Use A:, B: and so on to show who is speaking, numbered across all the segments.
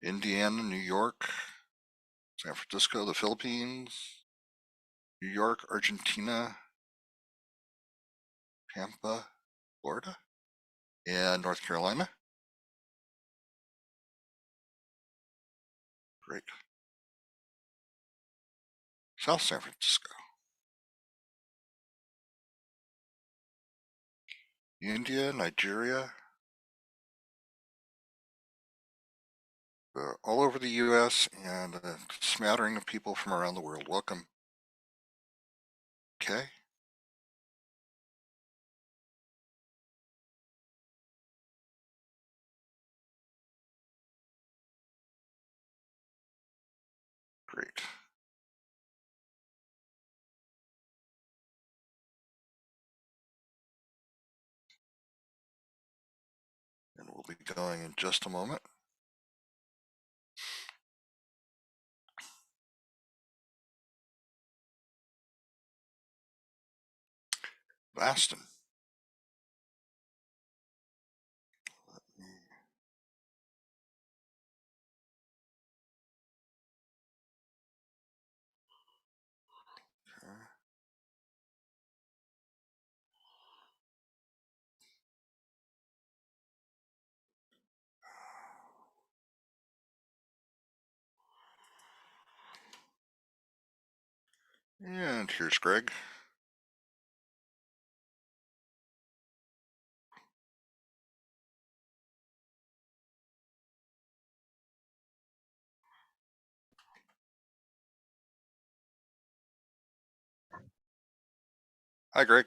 A: Indiana, New York, San Francisco, the Philippines, New York, Argentina, Tampa, Florida, and North Carolina. Great. South San Francisco. India, Nigeria, all over the U.S. and a smattering of people from around the world. Welcome. Okay. Great. And we'll be going in just a moment. Baston. And here's Greg. Hi, Greg.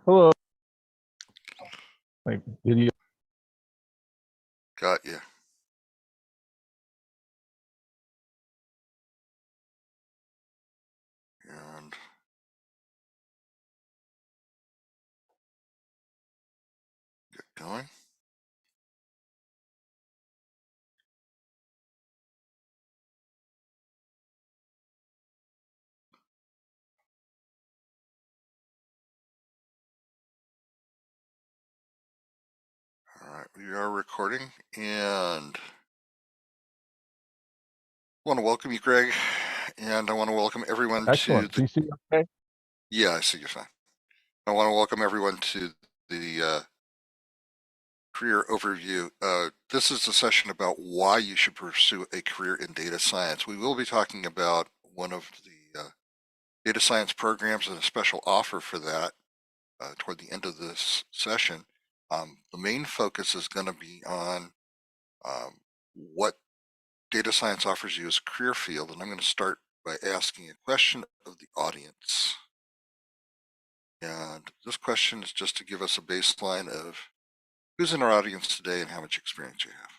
B: Hello. Like video.
A: Got you. And get going. All right, we are recording, and I want to welcome you, Greg, and I want to welcome everyone
B: Excellent.
A: to the...
B: Can you see okay?
A: Yeah, I see you fine. I want to welcome everyone to the career overview. This is a session about why you should pursue a career in data science. We will be talking about one of the data science programs and a special offer for that toward the end of this session. The main focus is going to be on what data science offers you as a career field, and I'm going to start by asking a question of the audience. And this question is just to give us a baseline of who's in our audience today and how much experience you have.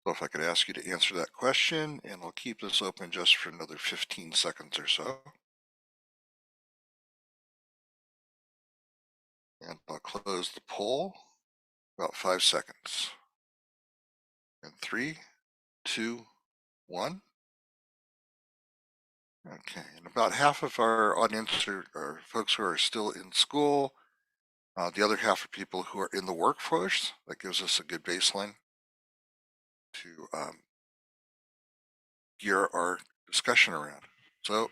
A: So if I could ask you to answer that question, and I'll keep this open just for another 15 seconds or so. And I'll close the poll about 5 seconds. And 3, 2, 1. Okay, and about half of our audience are folks who are still in school. The other half are people who are in the workforce. That gives us a good baseline to gear our discussion around. So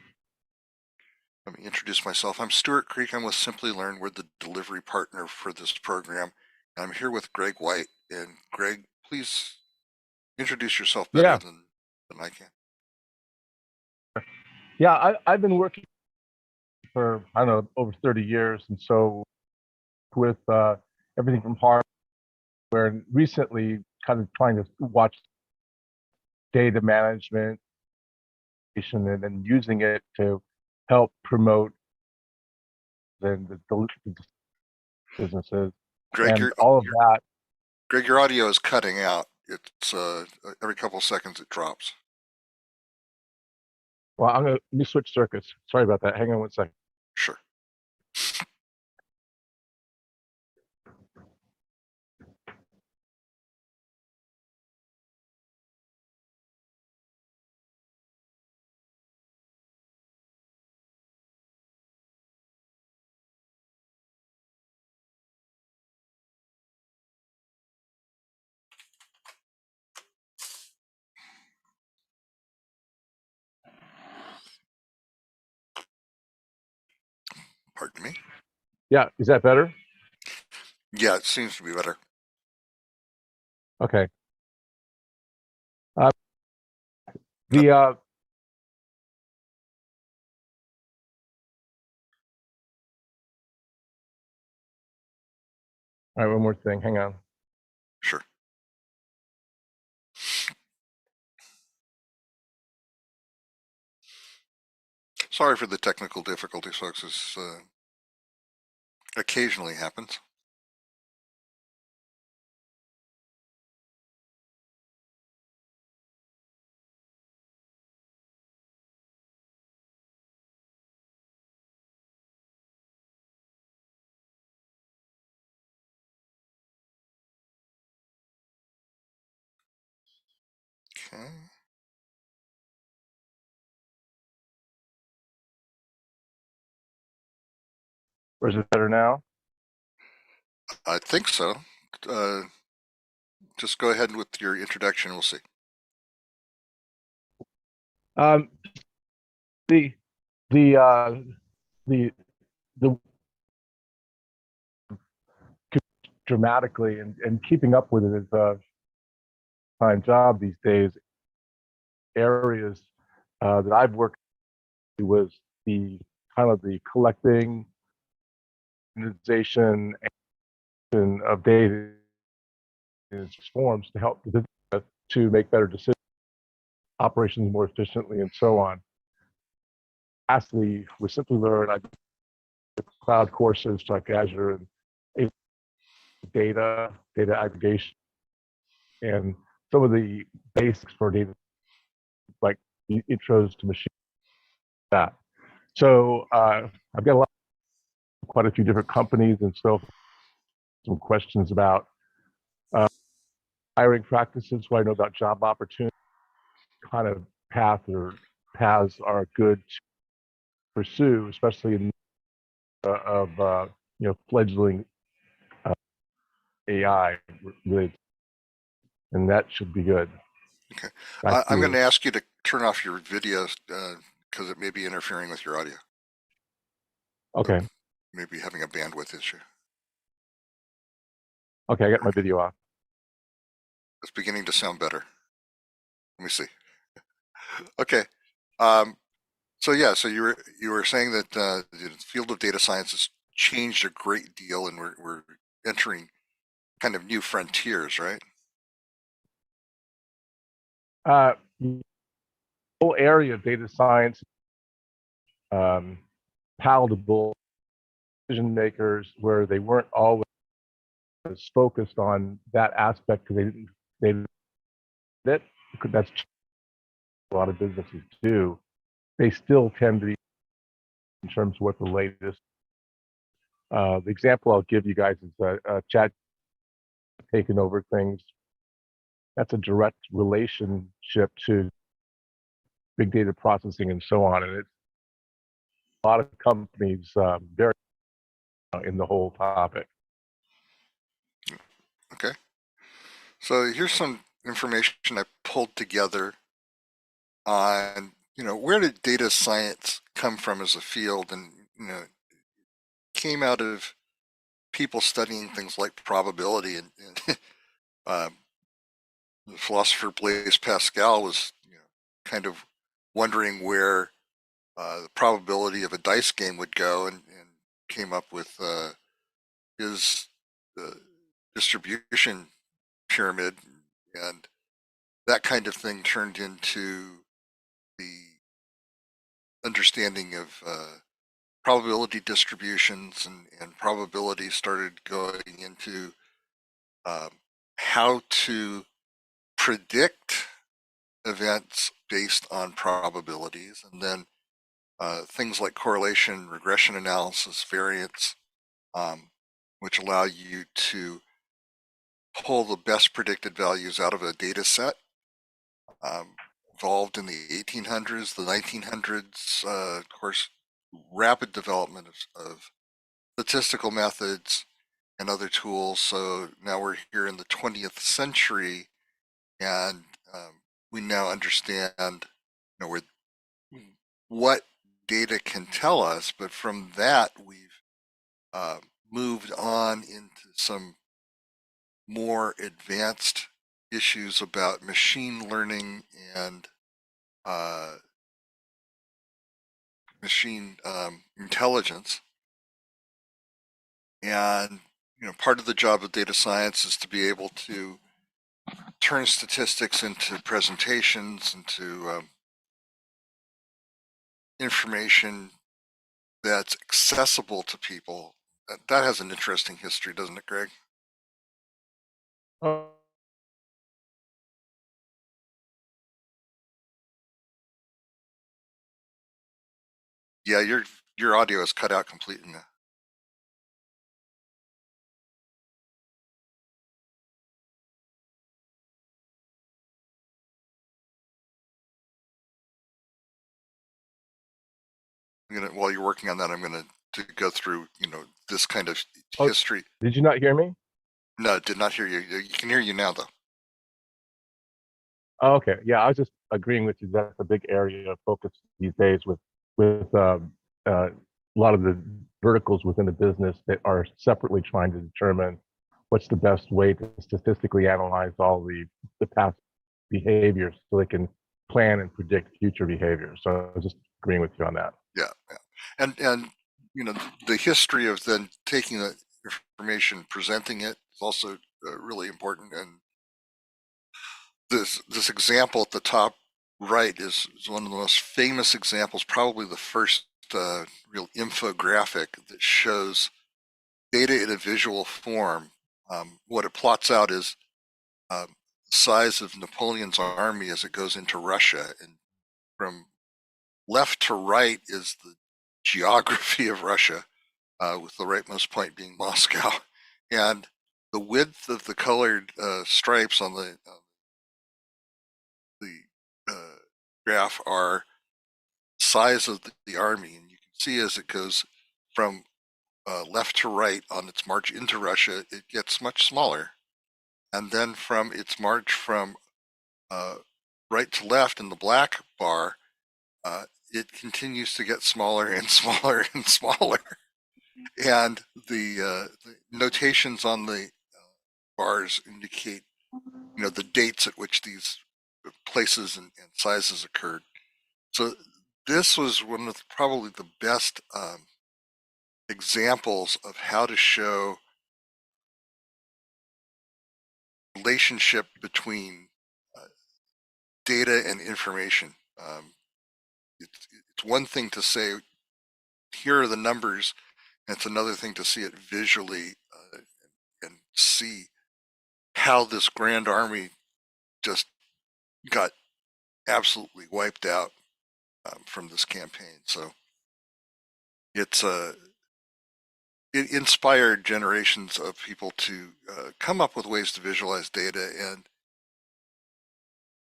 A: let me introduce myself. I'm Stuart Creek. I'm with Simplilearn. We're the delivery partner for this program. And I'm here with Greg White. And Greg, please introduce yourself better than I can.
B: Yeah, I've been working for, I don't know, over 30 years. And so with everything from hardware, and recently kind of trying to watch data management and then using it to help promote the businesses.
A: Greg,
B: and all of that.
A: Greg, your audio is cutting out. It's every couple of seconds it drops.
B: Well, let me switch circuits. Sorry about that. Hang on 1 second.
A: Sure. Pardon me.
B: Yeah, is that better?
A: Yeah, it seems to be better.
B: Okay. The All right, one more thing. Hang on.
A: Sure. Sorry for the technical difficulties, folks. This occasionally happens. Okay.
B: Or is it better now?
A: I think so. Uh, just go ahead with your introduction. We'll see.
B: Um, the the uh, the the dramatically and keeping up with it is a time job these days. Areas that I've worked was the kind of the collecting, organization, and of data in its forms to help the business to make better decisions, operations more efficiently, and so on. Lastly, with Simplilearn, I did cloud courses like Azure and data aggregation, and some of the basics for data, like the intros to machine that. So I've got quite a few different companies, and so some questions about hiring practices, what I know about job opportunities, kind of paths are good to pursue, especially in of fledgling AI related, and that should be good.
A: Okay.
B: Back to
A: I'm going
B: you.
A: to ask you to turn off your video because it may be interfering with your audio. So
B: Okay.
A: maybe having a bandwidth issue.
B: Okay, I got my video off.
A: It's beginning to sound better. Let me see. Okay. Um, so yeah, so you were saying that the field of data science has changed a great deal, and we're entering kind of new frontiers, right?
B: The whole area of data science, um, palatable decision makers, where they weren't always focused on that aspect because they that that's a lot of businesses do. They still tend to be in terms of what the latest. The example I'll give you guys is chat taking over things. That's a direct relationship to big data processing and so on, and it's a lot of companies very in the whole topic.
A: Okay. So here's some information I pulled together on, where did data science come from as a field, and came out of people studying things like probability, and um, the philosopher Blaise Pascal was kind of wondering where the probability of a dice game would go, and came up with his distribution pyramid, and that kind of thing turned into the understanding of probability distributions, and probability started going into um, how to predict events based on probabilities, and then things like correlation, regression analysis, variance, um, which allow you to pull the best predicted values out of a data set. Evolved in the 1800s, the 1900s, of course, rapid development of statistical methods and other tools. So now we're here in the 20th century, and we now understand, where what data can tell us. But from that, we've moved on into some more advanced issues about machine learning and machine intelligence. And part of the job of data science is to be able to turn statistics into presentations, into information that's accessible to people. That has an interesting history, doesn't it, Greg?
B: Oh,
A: Yeah, your audio is cut out completely now. While you're working on that, I'm gonna to go through, this kind of
B: oh,
A: history.
B: did you not hear me?
A: No, did not hear you. You can hear you now, though.
B: Oh, okay. Yeah, I was just agreeing with you. That's a big area of focus these days with a lot of the verticals within the business that are separately trying to determine what's the best way to statistically analyze all the past behaviors so they can plan and predict future behavior. So I was just agreeing with you on that.
A: Yeah, yeah. And the history of then taking the information, presenting it is also really important. And this example at the top right is one of the most famous examples, probably the first real infographic that shows data in a visual form. What it plots out is the size of Napoleon's army as it goes into Russia, and from left to right is the geography of Russia, with the rightmost point being Moscow, and the width of the colored stripes on the graph are size of the army, and you can see as it goes from left to right on its march into Russia, it gets much smaller, and then from its march from right to left in the black bar, it continues to get smaller and smaller and smaller. And the notations on the bars indicate, the dates at which these places and sizes occurred. So this was one of probably the best examples of how to show relationship between uh, data and information. It's one thing to say, here are the numbers, and it's another thing to see it visually and see how this grand army just got absolutely wiped out from this campaign. So it's it inspired generations of people to come up with ways to visualize data, and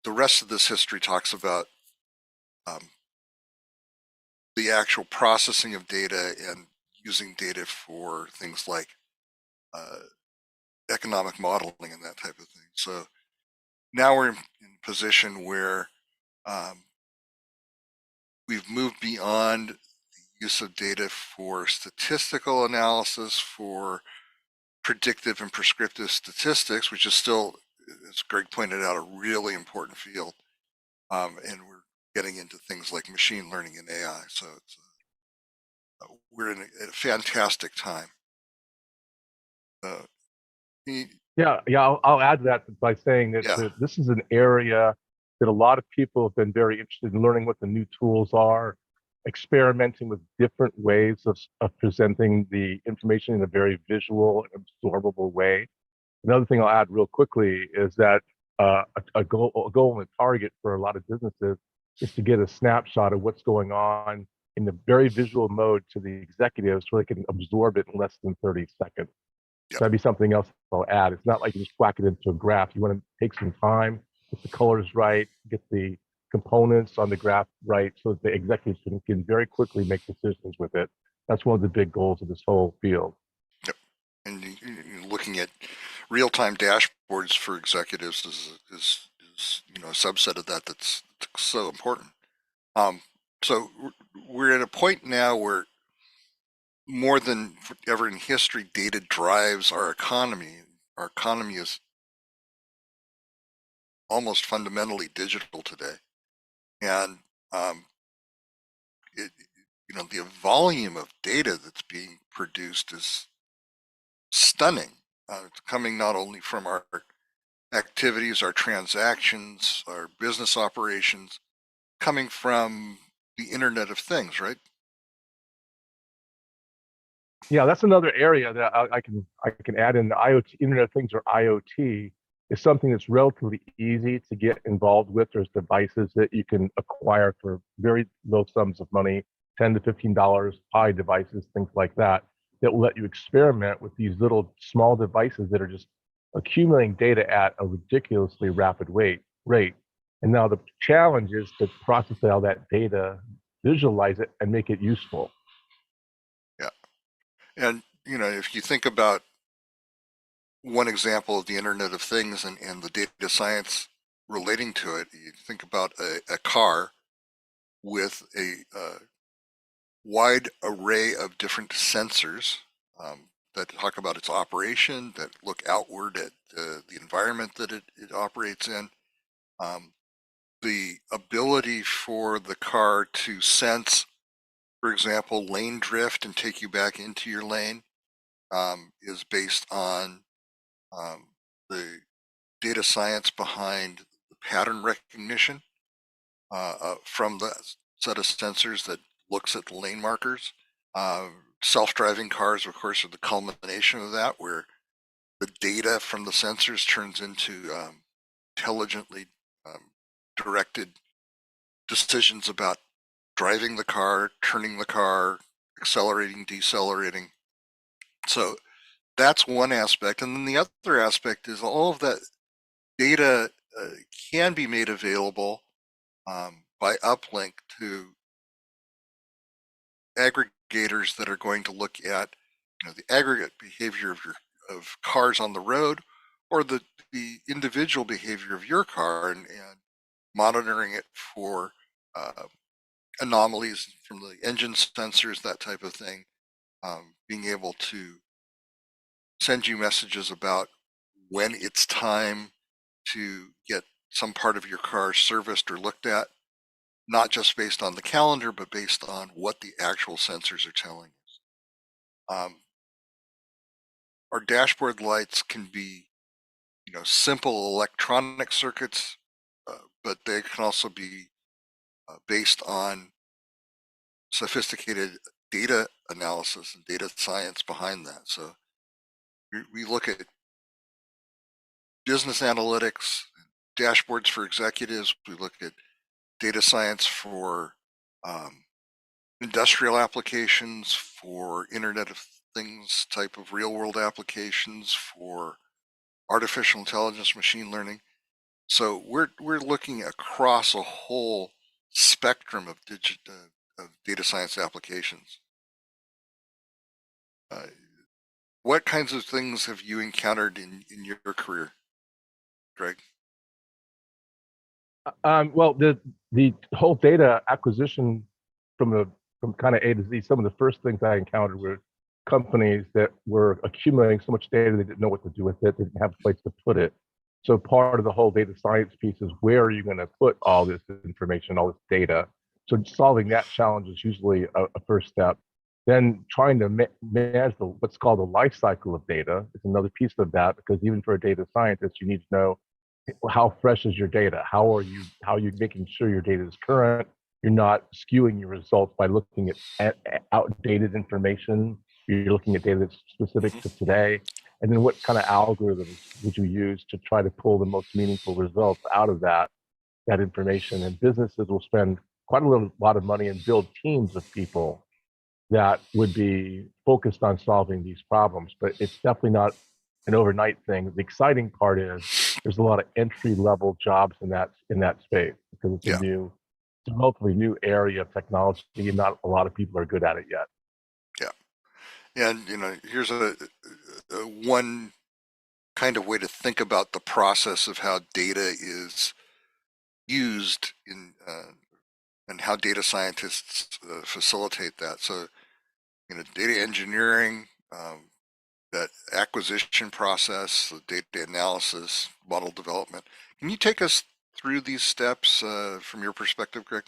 A: the rest of this history talks about um, the actual processing of data and using data for things like uh, economic modeling and that type of thing. So now we're in a position where um, we've moved beyond the use of data for statistical analysis, for predictive and prescriptive statistics, which is still, as Greg pointed out, a really important field. And we're getting into things like machine learning and AI. So we're in a fantastic time. Uh,
B: Yeah. I'll add to that by saying that,
A: yeah,
B: this is an area that a lot of people have been very interested in learning what the new tools are, experimenting with different ways of presenting the information in a very visual and absorbable way. Another thing I'll add real quickly is that a goal and a target for a lot of businesses is to get a snapshot of what's going on in the very visual mode to the executives so they can absorb it in less than 30 seconds.
A: yep,
B: That'd be something else I'll add. It's not like you just whack it into a graph. You want to take some time, get the colors right, get the components on the graph right, so that the executives can very quickly make decisions with it. That's one of the big goals of this whole field.
A: yep. And looking at real-time dashboards for executives is a subset of that that's so important. Um, so we're at a point now where more than ever in history, data drives our economy. Our economy is almost fundamentally digital today. And it, the volume of data that's being produced is stunning. It's coming not only from our activities, our transactions, our business operations, coming from the Internet of Things, right?
B: Yeah, that's another area that I can add in. The IoT, Internet of Things, or IoT, is something that's relatively easy to get involved with. There's devices that you can acquire for very low sums of money, $10 to $15, Pi devices, things like that, that will let you experiment with these little small devices that are just accumulating data at a ridiculously rapid rate. And now the challenge is to process all that data, visualize it, and make it useful.
A: Yeah. And, if you think about one example of the Internet of Things and the data science relating to it, you think about a car with a wide array of different sensors that talk about its operation, that look outward at the environment that it operates in. The ability for the car to sense, for example, lane drift and take you back into your lane is based on the data science behind the pattern recognition from the set of sensors that looks at the lane markers. Self-driving cars, of course, are the culmination of that, where the data from the sensors turns into intelligently directed decisions about driving the car, turning the car, accelerating, decelerating. So that's one aspect. And then the other aspect is all of that data can be made available by uplink to aggregators that are going to look at the aggregate behavior of cars on the road, or the individual behavior of your car, and monitoring it for anomalies from the engine sensors, that type of thing, being able to send you messages about when it's time to get some part of your car serviced or looked at, not just based on the calendar, but based on what the actual sensors are telling us. Our dashboard lights can be, simple electronic circuits, but they can also be based on sophisticated data analysis and data science behind that. So we look at business analytics, dashboards for executives. We look at data science for industrial applications, for Internet of Things type of real world applications, for artificial intelligence, machine learning. So we're looking across a whole spectrum of data science applications. What kinds of things have you encountered in your career, Greg?
B: Well, the whole data acquisition from kind of A to Z, some of the first things I encountered were companies that were accumulating so much data they didn't know what to do with it, they didn't have a place to put it. So part of the whole data science piece is, where are you going to put all this information, all this data? So solving that challenge is usually a first step. Then trying to manage what's called the life cycle of data is another piece of that, because even for a data scientist, you need to know, how fresh is your data? How are you making sure your data is current? You're not skewing your results by looking at outdated information. You're looking at data that's specific to today. And then what kind of algorithms would you use to try to pull the most meaningful results out of that information? And businesses will spend quite a lot of money and build teams of people that would be focused on solving these problems. But it's definitely not an overnight thing. The exciting part is there's a lot of entry level jobs in that space, because it's
A: Yeah,
B: a relatively new area of technology, and not a lot of people are good at it yet.
A: yeah. And here's a one kind of way to think about the process of how data is used in and how data scientists facilitate that. So data engineering, that acquisition process, the data analysis, model development. Can you take us through these steps from your perspective, Greg?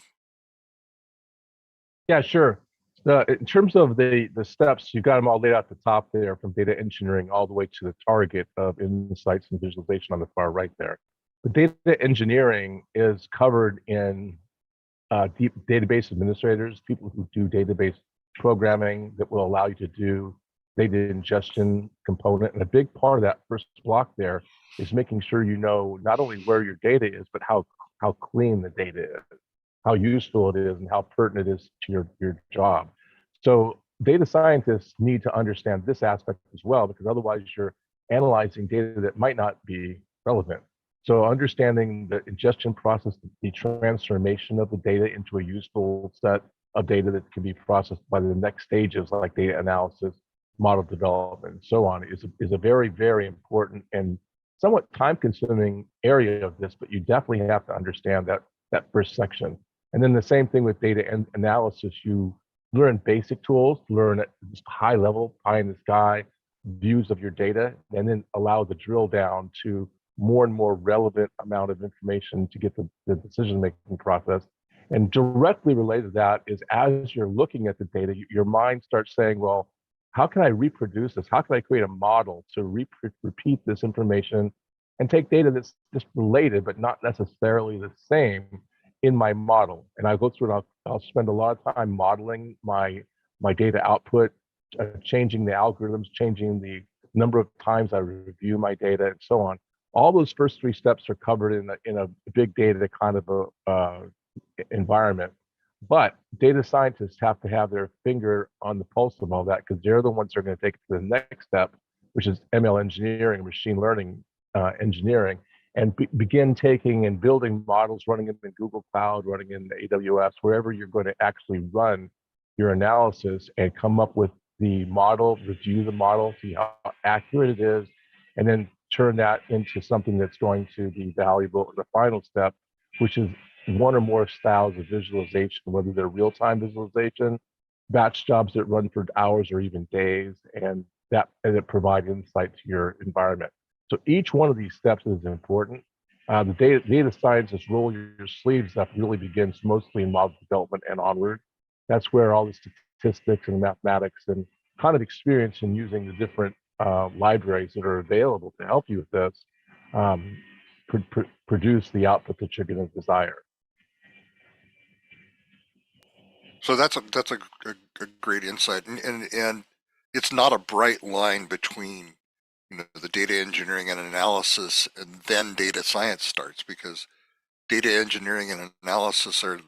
B: Yeah, sure. In terms of the steps, you've got them all laid out at the top there, from data engineering all the way to the target of insights and visualization on the far right there. The data engineering is covered in deep database administrators, people who do database programming that will allow you to do data ingestion component. And a big part of that first block there is making sure you know not only where your data is, but how clean the data is, how useful it is, and how pertinent it is to your job. So data scientists need to understand this aspect as well, because otherwise you're analyzing data that might not be relevant. So understanding the ingestion process, the transformation of the data into a useful set of data that can be processed by the next stages like data analysis, model development, and so on is a very, very important and somewhat time-consuming area of this, but you definitely have to understand that first section. And then the same thing with data analysis. You learn basic tools, learn at just high level, pie in the sky views of your data, and then allow the drill down to more and more relevant amount of information to get the decision-making process. And directly related to that is, as you're looking at the data, your mind starts saying, well, how can I reproduce this? How can I create a model to repeat this information and take data that's just related, but not necessarily the same in my model? And I'll go through and I'll spend a lot of time modeling my data output, changing the algorithms, changing the number of times I review my data, and so on. All those first three steps are covered in a big data kind of a environment. But data scientists have to have their finger on the pulse of all that, because they're the ones that are going to take it to the next step, which is ML engineering, machine learning engineering, and begin taking and building models, running them in Google Cloud, running in AWS, wherever you're going to actually run your analysis and come up with the model, review the model, see how accurate it is, and then turn that into something that's going to be valuable in the final step, which is one or more styles of visualization, whether they're real-time visualization, batch jobs that run for hours or even days, and that provide insight to your environment. So each one of these steps is important. The data scientists roll your sleeves up really begins mostly in model development and onward. That's where all the statistics and mathematics and kind of experience in using the different libraries that are available to help you with this produce the output that you're going to desire.
A: So that's a great insight, and it's not a bright line between the data engineering and analysis and then data science starts, because data engineering and analysis are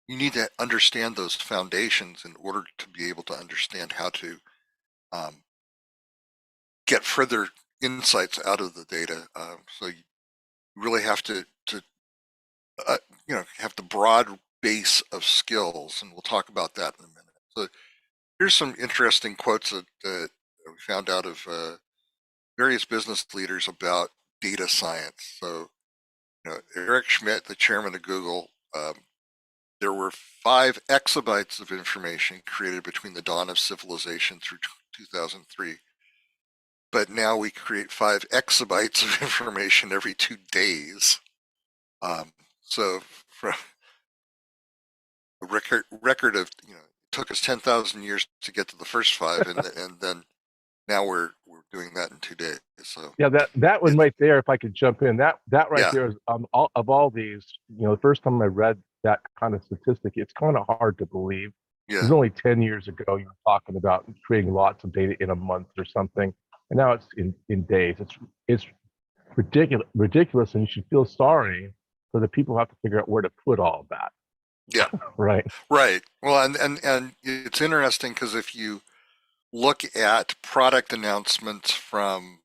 A: you need to understand those foundations in order to be able to understand how to get further insights out of the data. So you really have to have the broad base of skills, and we'll talk about that in a minute. So here's some interesting quotes that we found out of various business leaders about data science. So, Eric Schmidt, the chairman of Google, there were 5 exabytes of information created between the dawn of civilization through 2003. But now we create 5 exabytes of information every 2 days. So for a record of, it took us 10,000 years to get to the first 5, and then now we're doing that in 2 days. So
B: yeah, that one right there, if I could jump in, that right there is of all these, the first time I read that kind of statistic, it's kind of hard to believe. It was only 10 years ago you were talking about creating lots of data in a month or something, and now it's in days. It's ridiculous, and you should feel sorry for the people who have to figure out where to put all of that.
A: Yeah.
B: Right.
A: Right. Well, and it's interesting because if you look at product announcements from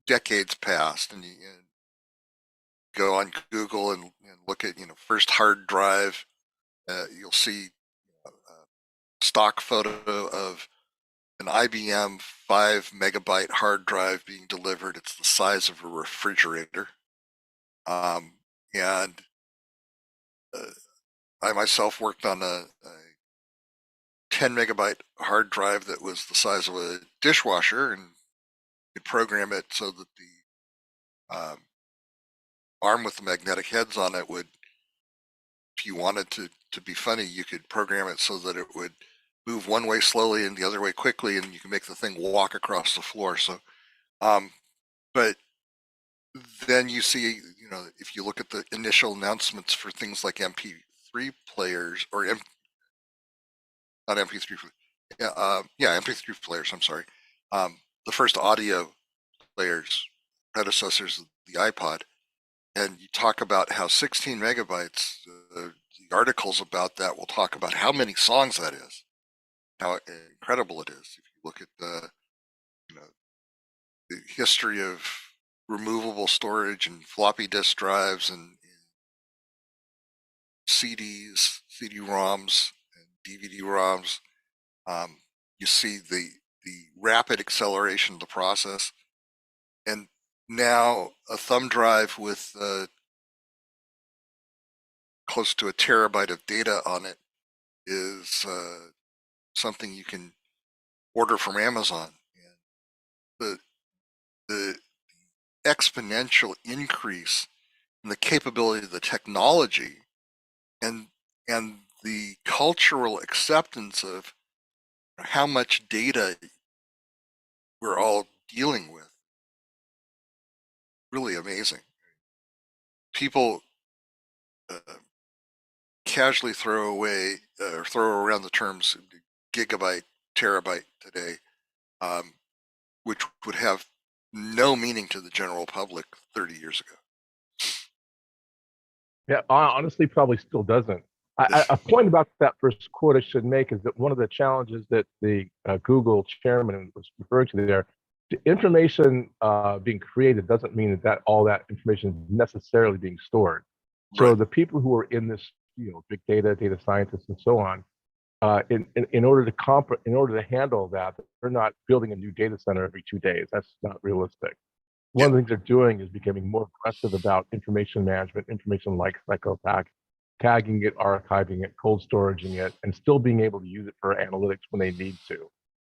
A: decades past, and you go on Google and look at first hard drive, you'll see a stock photo of an IBM 5 megabyte hard drive being delivered. It's the size of a refrigerator, and I myself worked on a 10 megabyte hard drive that was the size of a dishwasher, and you could program it so that the arm with the magnetic heads on it would, if you wanted to be funny, you could program it so that it would move one way slowly and the other way quickly, and you can make the thing walk across the floor. So, but then you see, if you look at the initial announcements for things like MP3 players, or not MP3, MP3 players, I'm sorry. The first audio players, predecessors of the iPod, and you talk about how 16 megabytes, the articles about that will talk about how many songs that is, how incredible it is. If you look at the history of removable storage and floppy disk drives and CDs, CD-ROMs, and DVD-ROMs, you see the rapid acceleration of the process. And now a thumb drive with close to a terabyte of data on it is something you can order from Amazon. And the exponential increase in the capability of the technology and the cultural acceptance of how much data we're all dealing with, really amazing. People casually throw around the terms gigabyte, terabyte today, which would have no meaning to the general public 30 years ago.
B: Yeah, honestly, probably still doesn't. A point about that first quote I should make is that one of the challenges that the Google chairman was referring to there, the information being created doesn't mean that all that information is necessarily being stored. So
A: Right.
B: the people who are in this, big data scientists, and so on, in order to handle that, they're not building a new data center every 2 days. That's not realistic. One of the things they're doing is becoming more aggressive about information management, information like cycle tagging it, archiving it, cold storaging it, and still being able to use it for analytics when they need to.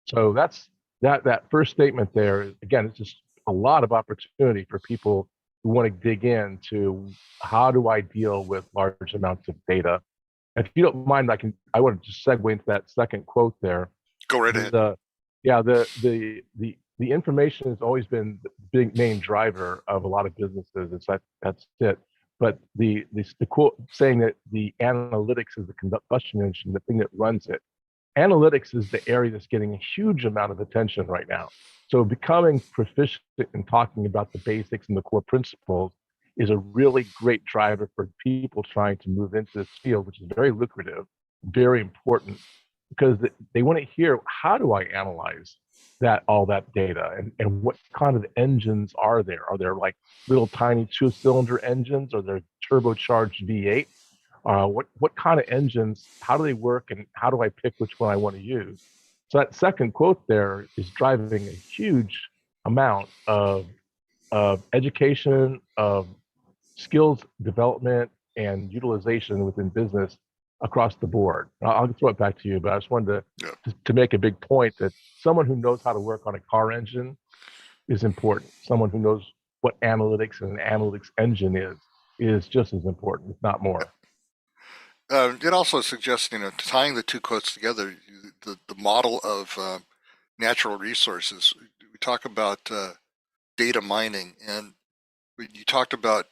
B: So that's that first statement there. Again, it's just a lot of opportunity for people who want to dig into how do I deal with large amounts of data. If you don't mind, I want to just segue into that second quote there.
A: Go right ahead.
B: The information has always been the big main driver of a lot of businesses. That's it. But the quote saying that the analytics is the combustion engine, the thing that runs it. Analytics is the area that's getting a huge amount of attention right now. So becoming proficient in talking about the basics and the core principles is a really great driver for people trying to move into this field, which is very lucrative, very important, because they want to hear, how do I analyze all that data, and what kind of engines are there? Are there like little tiny 2-cylinder engines? Are there turbocharged V8? What kind of engines? How do they work, and how do I pick which one I want to use? So that second quote there is driving a huge amount of education, of skills development, and utilization within business across the board. I'll throw it back to you, but I just wanted to make a big point that someone who knows how to work on a car engine is important. Someone who knows what analytics and an analytics engine is just as important, if not more.
A: It also suggests, tying the two quotes together, the model of natural resources. We talk about data mining, and you talked about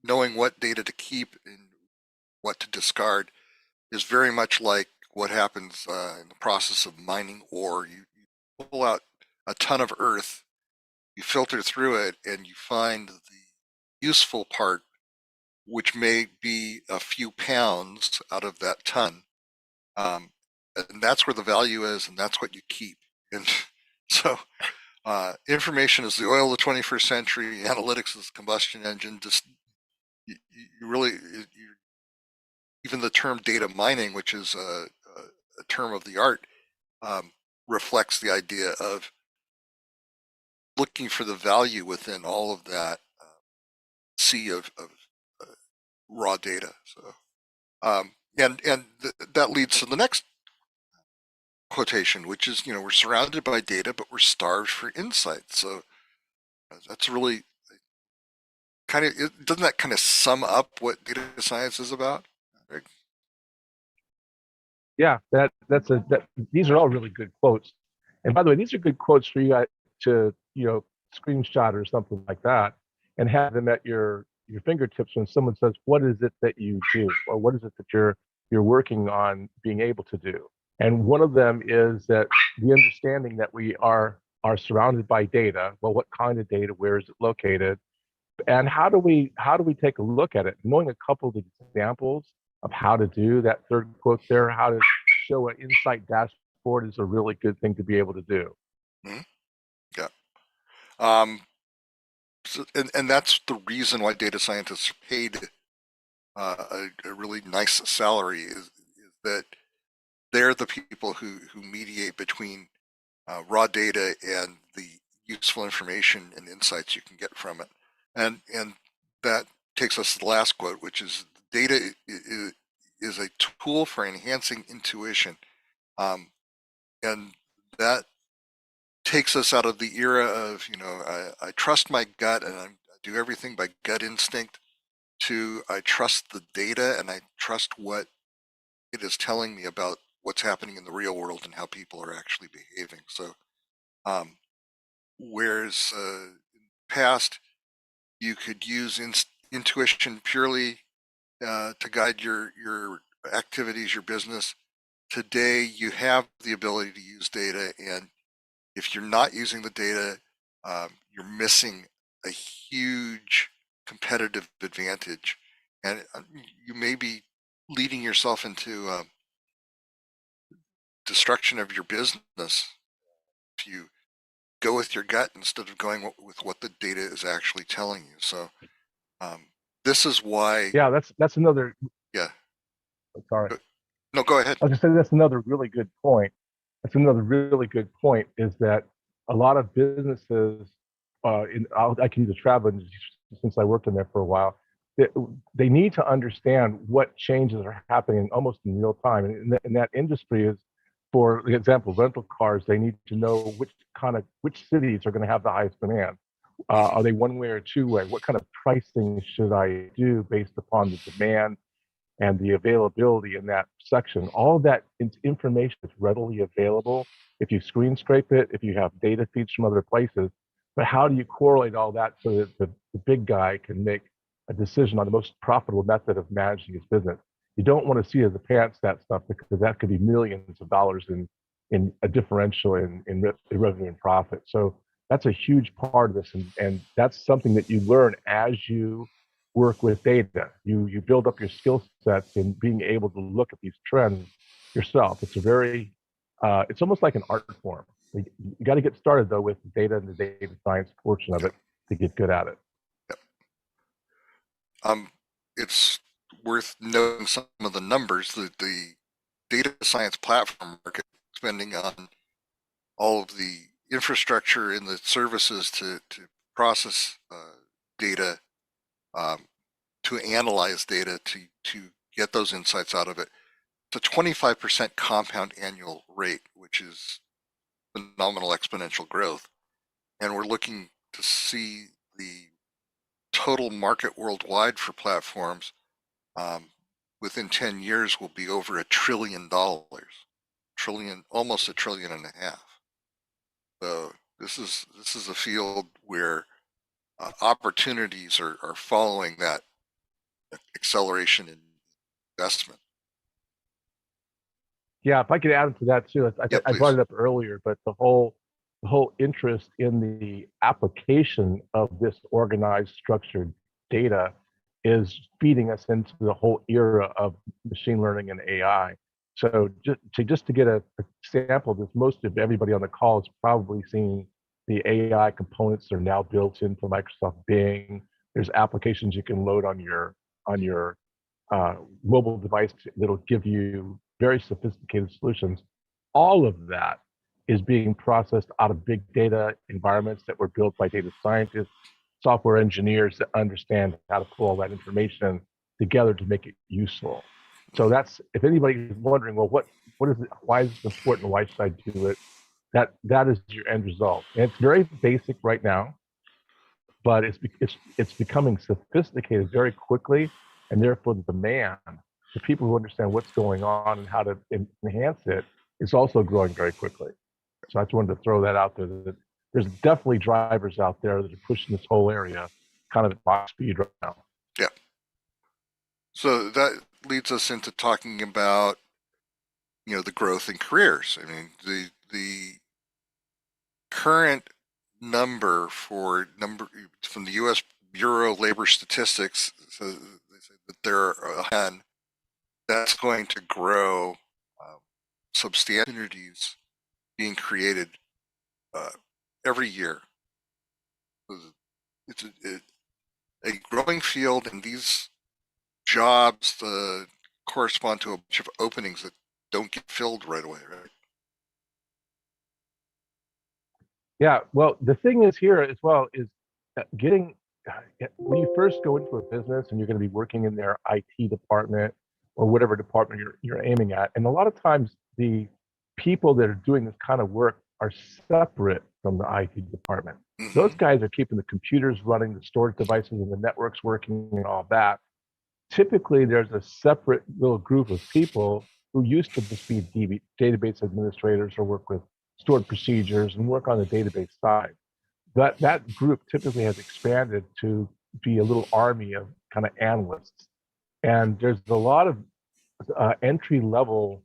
A: knowing what data to keep and what to discard is very much like what happens in the process of mining ore. You pull out a ton of earth, you filter through it, and you find the useful part, which may be a few pounds out of that ton. And that's where the value is, and that's what you keep. And so information is the oil of the 21st century. Analytics is the combustion engine. Just you really, even the term data mining, which is a term of the art, reflects the idea of looking for the value within all of that sea of raw data. So, and that leads to the next quotation, which is, we're surrounded by data, but we're starved for insight. So that's really doesn't that kind of sum up what data science is about? Right.
B: Yeah, these are all really good quotes. And by the way, these are good quotes for you guys to, screenshot or something like that and have them at your fingertips when someone says, what is it that you do? Or what is it that you're working on being able to do? And one of them is that the understanding that we are surrounded by data. Well, what kind of data? Where is it located? And how do we take a look at it? Knowing a couple of examples of how to do that third quote there, how to show an insight dashboard is a really good thing to be able to do.
A: Mm-hmm. Yeah. Um, and that's the reason why data scientists are paid a really nice salary is that they're the people who mediate between raw data and the useful information and insights you can get from it. And that takes us to the last quote, which is data is a tool for enhancing intuition. And that takes us out of the era of, I trust my gut and I do everything by gut instinct to I trust the data and I trust what it is telling me about what's happening in the real world and how people are actually behaving. So, whereas in the past you could use intuition purely to guide your activities, your business. Today, you have the ability to use data, and if you're not using the data, you're missing a huge competitive advantage, and you may be leading yourself into destruction of your business if you go with your gut instead of going with what the data is actually telling you. So this is why,
B: Yeah, that's another.
A: yeah.
B: Sorry,
A: No, go ahead.
B: I was just saying that's another really good point. That's another really good point is that a lot of businesses, I can use a travel industry since I worked in there for a while. They, they need to understand what changes are happening almost in real time. And in that industry is, for example, rental cars. They need to know which cities are going to have the highest demand.
A: Mm-hmm.
B: Are they one way or two way? What kind of pricing should I do based upon the demand and the availability in that section? All of that information is readily available if you screen scrape it, if you have data feeds from other places. But how do you correlate all that so that the big guy can make a decision on the most profitable method of managing his business? You don't want to see as a pants that stuff because that could be millions of dollars in a differential in revenue and profit. So that's a huge part of this, and that's something that you learn as you work with data. You build up your skill sets in being able to look at these trends yourself. It's almost like an art form. You got to get started though with data and the data science portion of
A: Yeah.
B: it to get good at it.
A: Yeah. It's worth noting some of the numbers that the data science platform market spending on all of the infrastructure and the services to process data, um, to analyze data, to get those insights out of it. It's a 25% compound annual rate, which is phenomenal exponential growth. And we're looking to see the total market worldwide for platforms um, within 10 years will be over $1 trillion, almost $1.5 trillion. So this is a field where opportunities are following that acceleration in investment.
B: Yeah, if I could add to that too,
A: Yeah,
B: I brought
A: please.
B: it up earlier, but the whole interest in the application of this organized, structured data is feeding us into the whole era of machine learning and AI. So just to get a sample of this, most of everybody on the call has probably seen the AI components that are now built into Microsoft Bing. There's applications you can load on your uh, mobile device that'll give you very sophisticated solutions. All of that is being processed out of big data environments that were built by data scientists, software engineers that understand how to pull all that information together to make it useful. So that's, if anybody is wondering, well, what is it? Why is this important? Why should I do it? That is your end result. And it's very basic right now, but it's becoming sophisticated very quickly, and therefore the demand, the people who understand what's going on and how to enhance it, is also growing very quickly. So I just wanted to throw that out there, that there's definitely drivers out there that are pushing this whole area kind of at top speed right now.
A: Yeah. So that leads us into talking about, the growth in careers. I mean, the current number from the U.S. Bureau of Labor Statistics, so they say that there are 10, that's going to grow, substantial opportunities being created uh, every year. It's a growing field, and these jobs correspond to a bunch of openings that don't get filled right away, right?
B: Yeah, well, the thing is here as well is getting, when you first go into a business and you're going to be working in their IT department or whatever department you're aiming at, and a lot of times the people that are doing this kind of work are separate from the IT department. Those
A: Mm-hmm.
B: guys are keeping the computers running, the storage devices, and the networks working, and all that. Typically, there's a separate little group of people who used to just be database administrators or work with stored procedures and work on the database side. That group typically has expanded to be a little army of kind of analysts. And there's a lot of entry level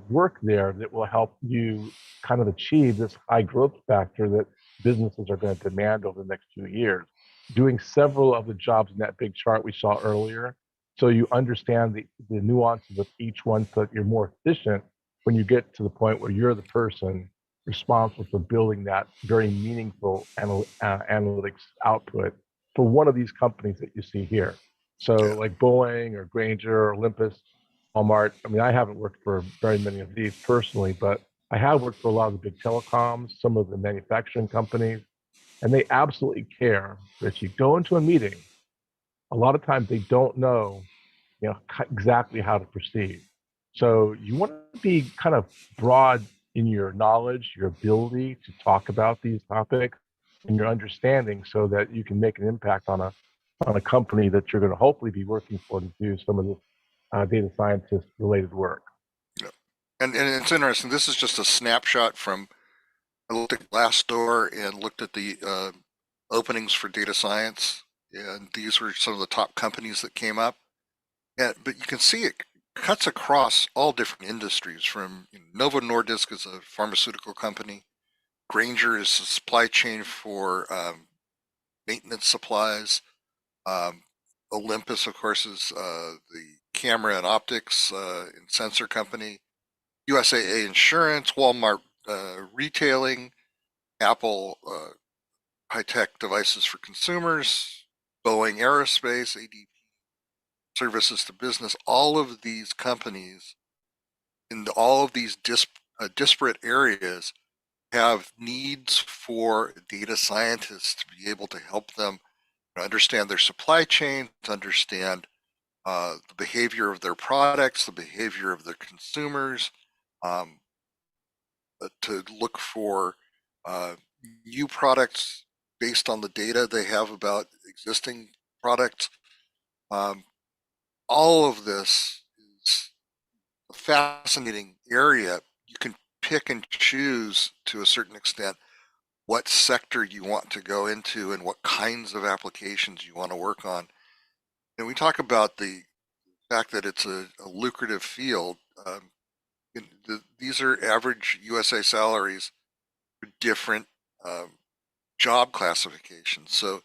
B: work there that will help you kind of achieve this high growth factor that businesses are going to demand over the next few years. Doing several of the jobs in that big chart we saw earlier, so you understand the nuances of each one, so that you're more efficient when you get to the point where you're the person responsible for building that very meaningful analytics output for one of these companies that you see here. So,
A: Yeah.
B: like Boeing or Granger or Olympus, Walmart. I mean, I haven't worked for very many of these personally, but I have worked for a lot of the big telecoms, some of the manufacturing companies, and they absolutely care that you go into a meeting. A lot of times they don't know, exactly how to proceed. So you want to be kind of broad in your knowledge, your ability to talk about these topics, and your understanding, so that you can make an impact on a company that you're going to hopefully be working for to do some of this data scientist related work.
A: Yeah. And it's interesting. This is just a snapshot from, I looked at Glassdoor and looked at the openings for data science, and these were some of the top companies that came up. But you can see it cuts across all different industries. From Novo Nordisk is a pharmaceutical company. Granger is a supply chain for maintenance supplies. Um, Olympus, of course, is the camera and optics and sensor company. USAA Insurance, Walmart retailing, Apple high-tech devices for consumers, Boeing Aerospace, ADP services to business. All of these companies in all of these disparate areas have needs for data scientists to be able to help them understand their supply chain, to understand the behavior of their products, the behavior of their consumers, um, to look for uh, new products based on the data they have about existing products. Um, all of this is a fascinating area. You can pick and choose to a certain extent what sector you want to go into and what kinds of applications you want to work on. And we talk about the fact that it's a lucrative field. These are average USA salaries for different um, job classifications. So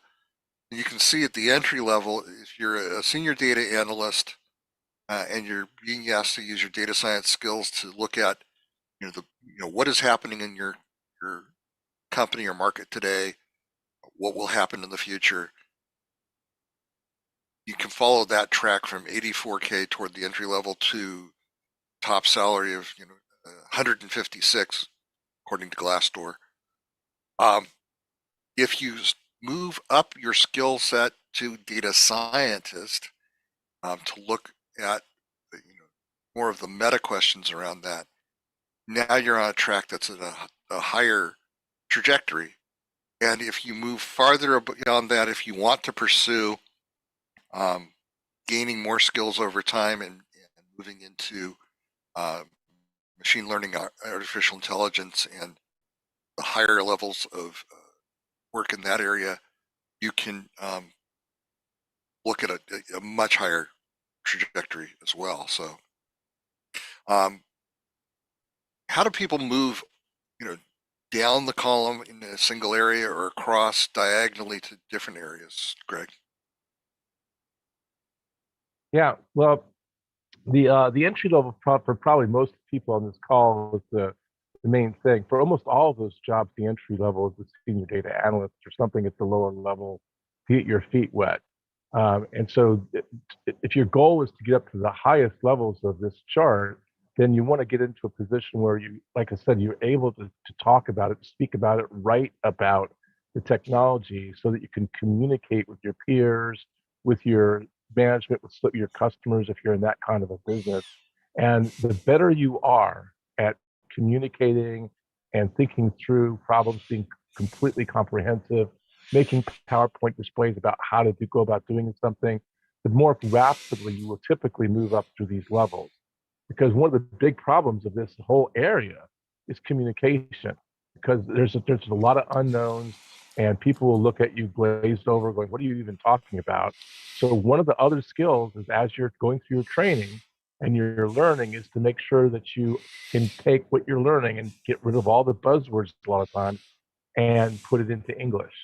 A: you can see at the entry level, if you're a senior data analyst and you're being asked to use your data science skills to look at, what is happening in your company or market today, what will happen in the future. You can follow that track from 84K toward the entry level to top salary of 156 according to Glassdoor. Um, if you move up your skill set to data scientist, to look at more of the meta questions around that, now you're on a track that's at a higher trajectory. And if you move farther beyond that, if you want to pursue gaining more skills over time and moving into machine learning, artificial intelligence, and the higher levels of work in that area, you can look at a much higher trajectory as well. So how do people move, down the column in a single area or across diagonally to different areas, Greg?
B: Yeah, well, the entry level for probably most people on this call is the main thing. For almost all of those jobs, the entry level is the senior data analyst or something at the lower level to get your feet wet. And so if your goal is to get up to the highest levels of this chart, then you want to get into a position where you, like I said, you're able to talk about it, speak about it, write about the technology so that you can communicate with your peers, with your management, with your customers, if you're in that kind of a business. And the better you are at communicating and thinking through problems, being completely comprehensive, making PowerPoint displays about how to go about doing something, the more rapidly you will typically move up through these levels. Because one of the big problems of this whole area is communication, because there's a lot of unknowns and people will look at you glazed over going, what are you even talking about? So one of the other skills is, as you're going through your training and you're learning, is to make sure that you can take what you're learning and get rid of all the buzzwords a lot of times and put it into English.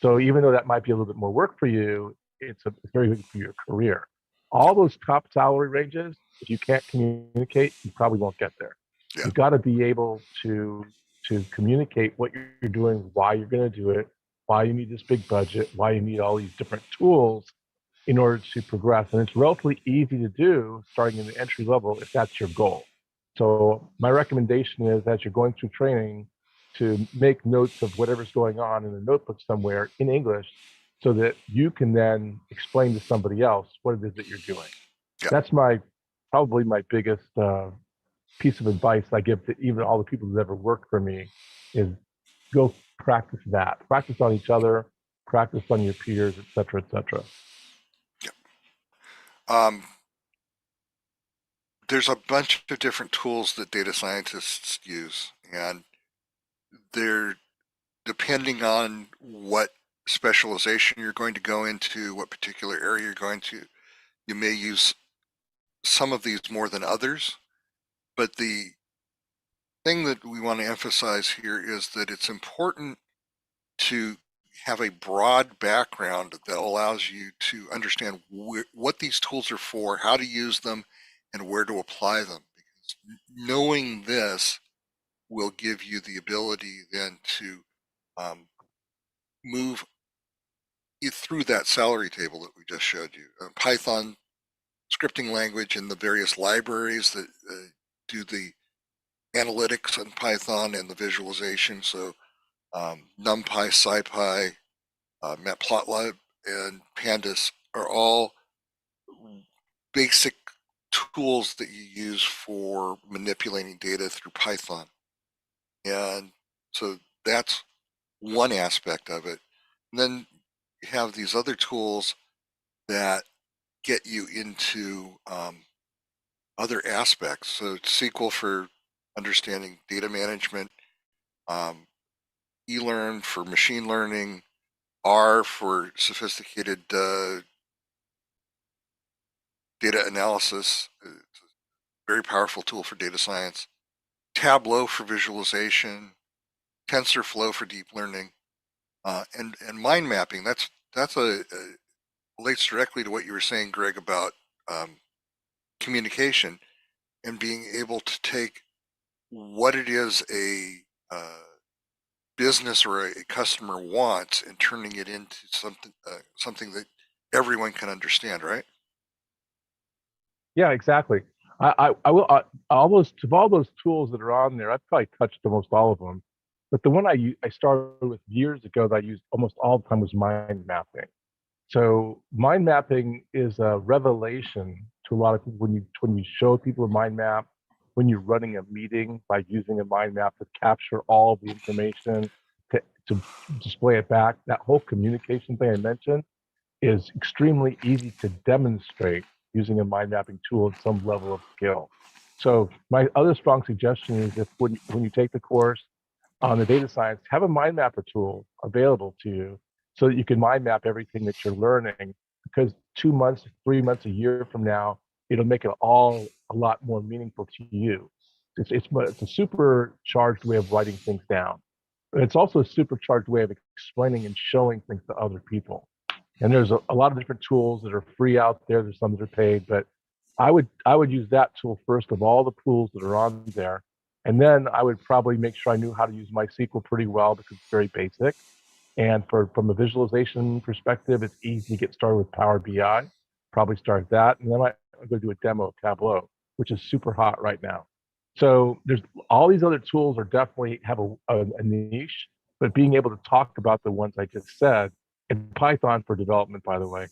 B: So even though that might be a little bit more work for you, it's very good for your career. All those top salary ranges, if you can't communicate, you probably won't get there.
A: Yeah.
B: You've got to be able to communicate what you're doing, why you're going to do it, why you need this big budget, why you need all these different tools in order to progress. And it's relatively easy to do starting in the entry level if that's your goal. So my recommendation is, as you're going through training, to make notes of whatever's going on in a notebook somewhere in English so that you can then explain to somebody else what it is that you're doing.
A: Yeah.
B: That's probably my biggest piece of advice I give to even all the people that ever worked for me, is go practice that. Practice on each other, practice on your peers, et cetera, et cetera.
A: Yeah. There's a bunch of different tools that data scientists use, and they're depending on what specialization you're going to go into, what particular area you're going to, you may use some of these more than others. But the thing that we want to emphasize here is that it's important to have a broad background that allows you to understand what these tools are for, how to use them, and where to apply them. Because knowing this will give you the ability then to move through that salary table that we just showed you. Python scripting language and the various libraries that do the analytics in Python and the visualization. So NumPy, SciPy, Matplotlib, and Pandas are all basic tools that you use for manipulating data through Python. And so that's one aspect of it. And then you have these other tools that get you into other aspects. So SQL for understanding data management, eLearn for machine learning, R for sophisticated data analysis. It's a very powerful tool for data science. Tableau for visualization, TensorFlow for deep learning, and mind mapping. That's relates directly to what you were saying, Greg, about communication and being able to take what it is a business or a customer wants and turning it into something that everyone can understand, right?
B: Yeah, exactly. I will all those tools that are on there, I've probably touched almost all of them. But the one I started with years ago that I used almost all the time was mind mapping. So mind mapping is a revelation to a lot of people when you show people a mind map, when you're running a meeting by using a mind map to capture all of the information to display it back. That whole communication thing I mentioned is extremely easy to demonstrate using a mind mapping tool at some level of skill. So my other strong suggestion is if when you take the course on the data science, have a mind mapper tool available to you so that you can mind map everything that you're learning, because 2 months, 3 months, a year from now, it'll make it all a lot more meaningful to you. It's a supercharged way of writing things down. But it's also a supercharged way of explaining and showing things to other people. And there's a lot of different tools that are free out there. There's some that are paid, but I would use that tool first of all the tools that are on there. And then I would probably make sure I knew how to use MySQL pretty well because it's very basic. And from a visualization perspective, it's easy to get started with Power BI. Probably start that, and then I'm going to do a demo of Tableau, which is super hot right now. So there's all these other tools are definitely have a niche, but being able to talk about the ones I just said, and Python for development, by the way,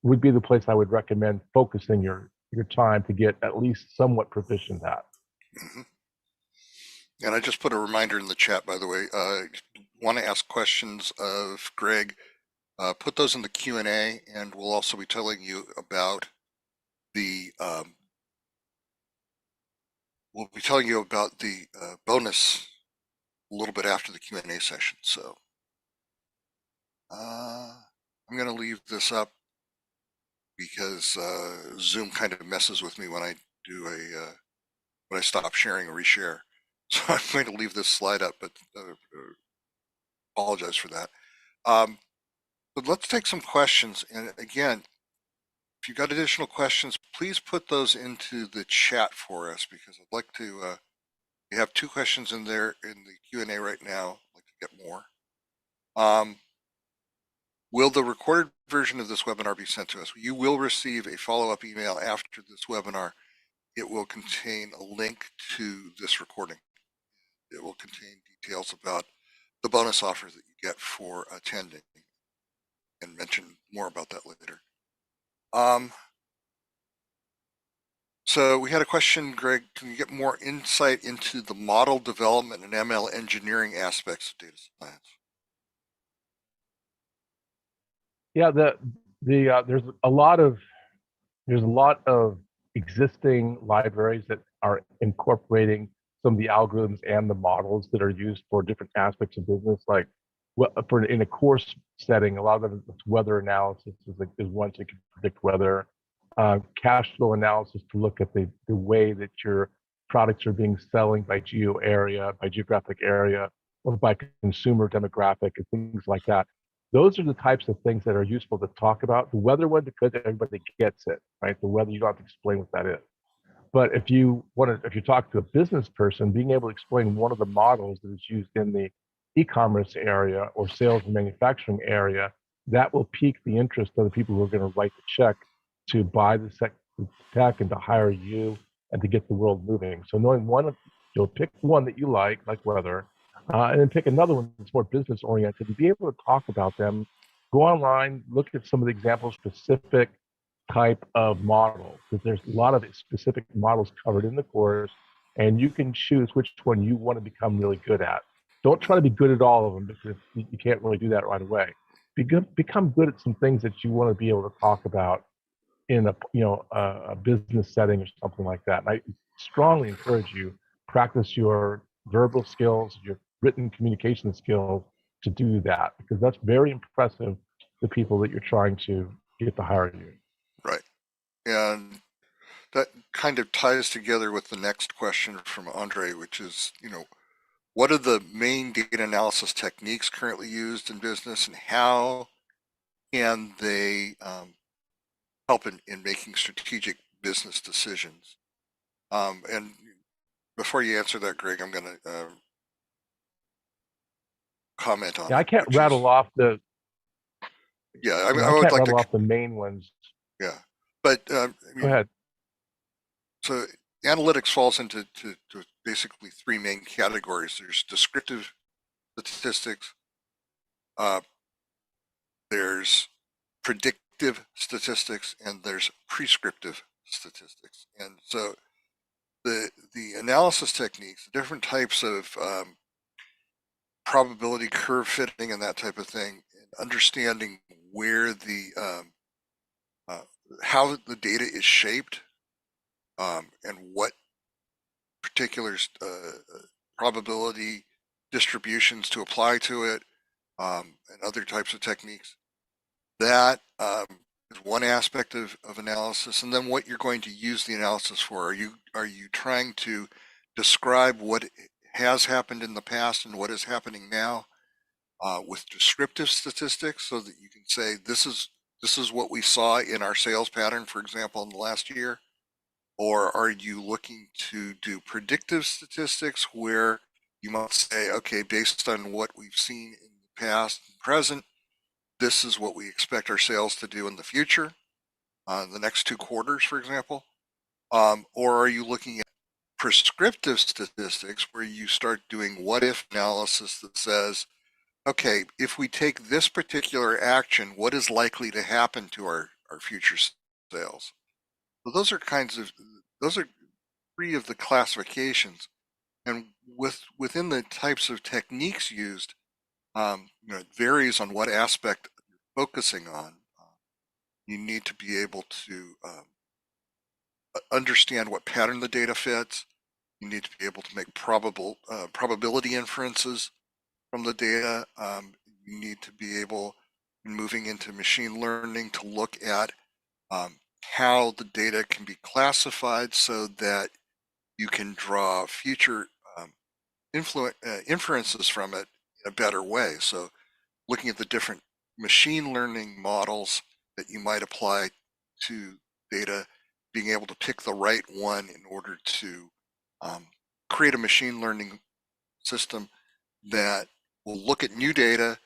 B: would be the place I would recommend focusing your time to get at least somewhat proficient at.
A: Mhm. And I just put a reminder in the chat, by the way. Want to ask questions of Greg? Put those in the Q&A, and we'll also be telling you about the bonus a little bit after the Q&A session. So I'm going to leave this up because Zoom kind of messes with me when I do when I stop sharing or reshare. So I'm going to leave this slide up, but apologize for that. But let's take some questions. And again, if you've got additional questions, please put those into the chat for us, because I'd like to, we have 2 questions in there in the Q&A right now. I'd like to get more. Will the recorded version of this webinar be sent to us? You will receive a follow-up email after this webinar. It will contain a link to this recording. It will contain details about the bonus offer that you get for attending, and mention more about that later. So we had a question, Greg, can you get more insight into the model development and ML engineering aspects of data science?
B: Yeah, there's a lot of existing libraries that are incorporating some of the algorithms and the models that are used for different aspects of business. Like, in a course setting, a lot of it's weather analysis is one to predict weather, cash flow analysis to look at the way that your products are being selling by geographic area, or by consumer demographic and things like that. Those are the types of things that are useful to talk about. The weather one, because everybody gets it, right? The weather, you don't have to explain what that is. But if you talk to a business person, being able to explain one of the models that is used in the e-commerce area or sales and manufacturing area, that will pique the interest of the people who are going to write the check to buy the tech and to hire you and to get the world moving. So knowing pick one that you like weather, and then pick another one that's more business oriented and be able to talk about them. Go online, look at some of the examples, specific type of model, because there's a lot of specific models covered in the course, and you can choose which one you want to become really good at. Don't try to be good at all of them, because you can't really do that right away. Become good at some things that you want to be able to talk about in a business setting or something like that. And I strongly encourage you, practice your verbal skills, your written communication skills to do that, because that's very impressive to people that you're trying to get to hire you.
A: Right. And that kind of ties together with the next question from Andre, which is, what are the main data analysis techniques currently used in business, and how can they help in making strategic business decisions? And before you answer that, Greg, I'm going to comment on it.
B: I can't rattle off the.
A: Yeah,
B: I
A: would
B: can't
A: like
B: rattle
A: to.
B: off the main ones.
A: Yeah, but
B: Go ahead.
A: So analytics falls into basically 3 main categories. There's descriptive statistics, there's predictive statistics, and there's prescriptive statistics. And so the analysis techniques, the different types of probability curve fitting and that type of thing, and understanding where the how the data is shaped, and what particular probability distributions to apply to it, and other types of techniques. That is one aspect of analysis. And then what you're going to use the analysis for. Are you trying to describe what has happened in the past and what is happening now with descriptive statistics, so that you can say this is what we saw in our sales pattern, for example, in the last year? Or are you looking to do predictive statistics where you might say, okay, based on what we've seen in the past and present, this is what we expect our sales to do in the future, the next 2 quarters, for example? Or are you looking at prescriptive statistics where you start doing what if analysis that says, okay, if we take this particular action, what is likely to happen to our future sales? So those are 3 of the classifications. And within the types of techniques used, it varies on what aspect you're focusing on. You need to be able to understand what pattern the data fits. You need to be able to make probability inferences from the data. You need to be able, moving into machine learning, to look at how the data can be classified so that you can draw future inferences from it in a better way. So looking at the different machine learning models that you might apply to data, being able to pick the right one in order to create a machine learning system that will look at new data,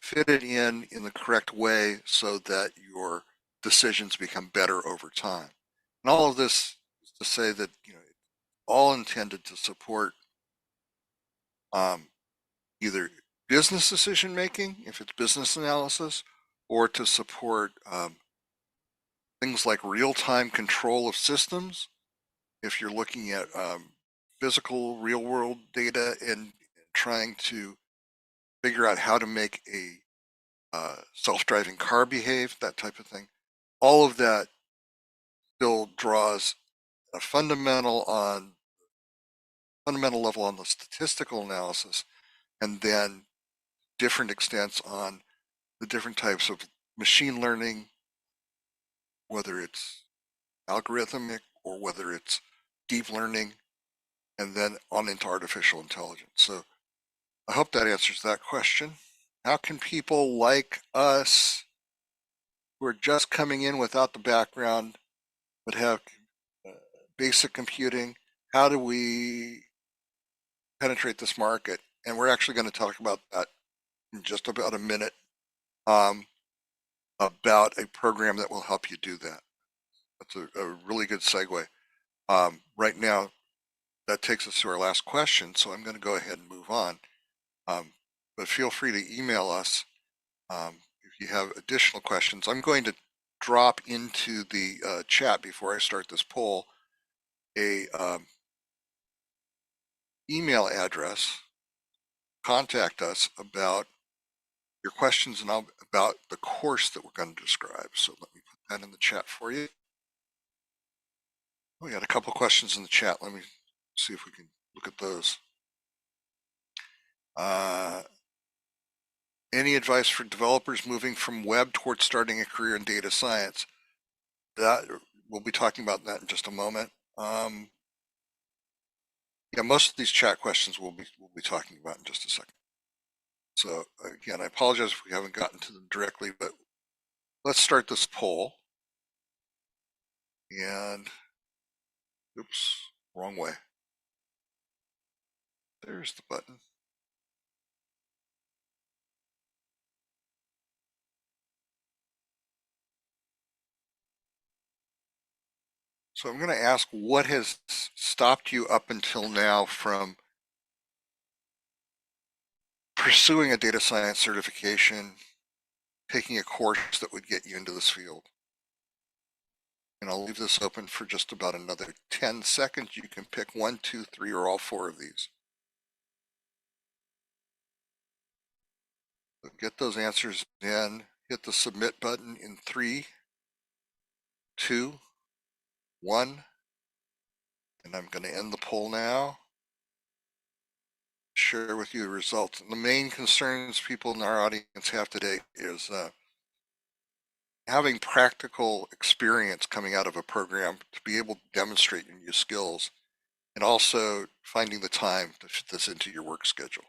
A: fit it in the correct way so that your decisions become better over time. And all of this is to say that it's all intended to support either business decision making, if it's business analysis, or to support things like real-time control of systems. If you're looking at physical real-world data and trying to figure out how to make a self-driving car behave, that type of thing, all of that still draws a fundamental level on the statistical analysis, and then different extents on the different types of machine learning, whether it's algorithmic or whether it's deep learning, and then on into artificial intelligence. So I hope that answers that question. How can people like us who are just coming in without the background but have basic computing, how do we penetrate this market? And we're actually going to talk about that in just about a minute, about a program that will help you do that. That's a really good segue. Right now, that takes us to our last question, so I'm going to go ahead and move on. But feel free to email us if you have additional questions. I'm going to drop into the chat before I start this poll a email address. Contact us about your questions and about the course that we're going to describe. So let me put that in the chat for you. We got a couple questions in the chat. Let me see if we can look at those. Any advice for developers moving from web towards starting a career in data science? That we'll be talking about that in just a moment. Yeah, most of these chat questions we'll be talking about in just a second. So again, I apologize if we haven't gotten to them directly, but let's start this poll. And oops, wrong way. There's the button. So I'm going to ask, what has stopped you up until now from pursuing a data science certification, taking a course that would get you into this field? And I'll leave this open for just about another 10 seconds. You can pick 1, 2, 3, or all 4 of these. So get those answers in, hit the submit button in 3, 2, 1, and I'm going to end the poll now. Share with you the results. And the main concerns people in our audience have today is having practical experience coming out of a program to be able to demonstrate your new skills, and also finding the time to fit this into your work schedule.